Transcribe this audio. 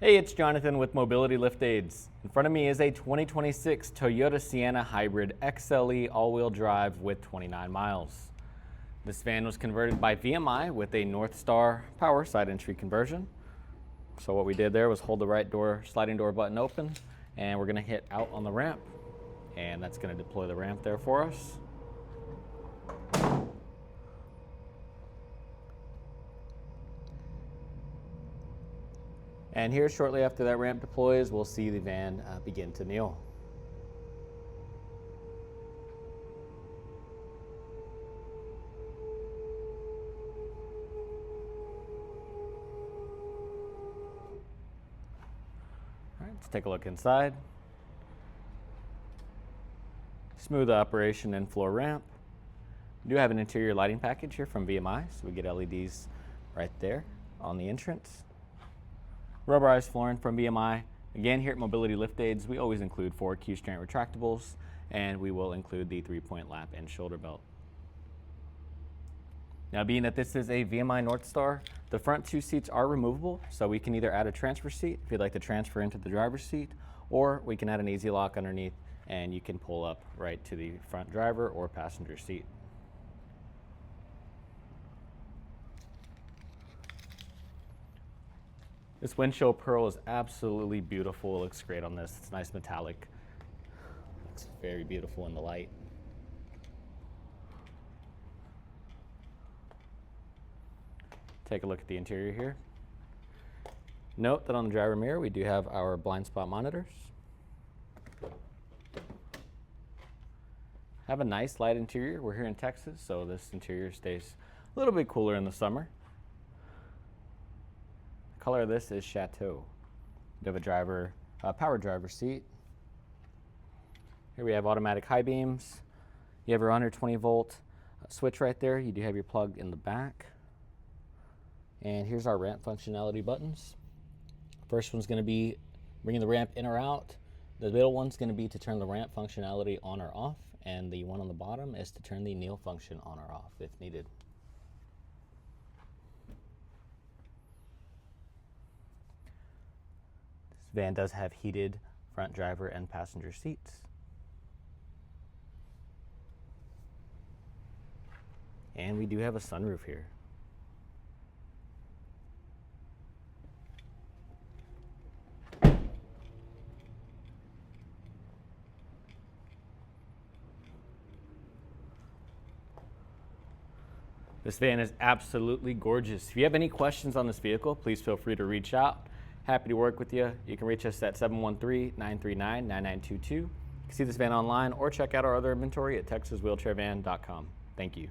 Hey, it's Jonathan with Mobility Lift Aids. In front of me is a 2026 Toyota Sienna Hybrid XLE all-wheel drive with 29 miles. This van was converted by VMI with a Northstar power side entry conversion. So what we did there was hold the right door, sliding door button open, and we're gonna hit out on the ramp. And that's gonna deploy the ramp there for us. And here, shortly after that ramp deploys, we'll see the van begin to kneel. All right, let's take a look inside. Smooth operation in floor ramp. We do have an interior lighting package here from VMI, so we get LEDs right there on the entrance. Rubberized flooring from VMI. Again, here at Mobility Lift Aids, we always include 4 Q-strand retractables, and we will include the 3-point lap and shoulder belt. Now, being that this is a VMI Northstar, the front 2 seats are removable, so we can either add a transfer seat if you'd like to transfer into the driver's seat, or we can add an easy lock underneath, and you can pull up right to the front driver or passenger seat. This windshield pearl is absolutely beautiful. It looks great on this. It's nice metallic. Looks very beautiful in the light. Take a look at the interior here. Note that on the driver mirror, we do have our blind spot monitors. Have a nice light interior. We're here in Texas, so this interior stays a little bit cooler in the summer. Color of this is Chateau. You have a power driver seat. Here we have automatic high beams. You have your 120 volt switch right there. You do have your plug in the back. And here's our ramp functionality buttons. First one's going to be bringing the ramp in or out. The middle one's going to be to turn the ramp functionality on or off. And the one on the bottom is to turn the kneel function on or off if needed. Van does have heated front driver and passenger seats. And we do have a sunroof here. This van is absolutely gorgeous. If you have any questions on this vehicle, please feel free to reach out. Happy to work with you. You can reach us at 713-939-9922. You can see this van online or check out our other inventory at texaswheelchairvan.com. Thank you.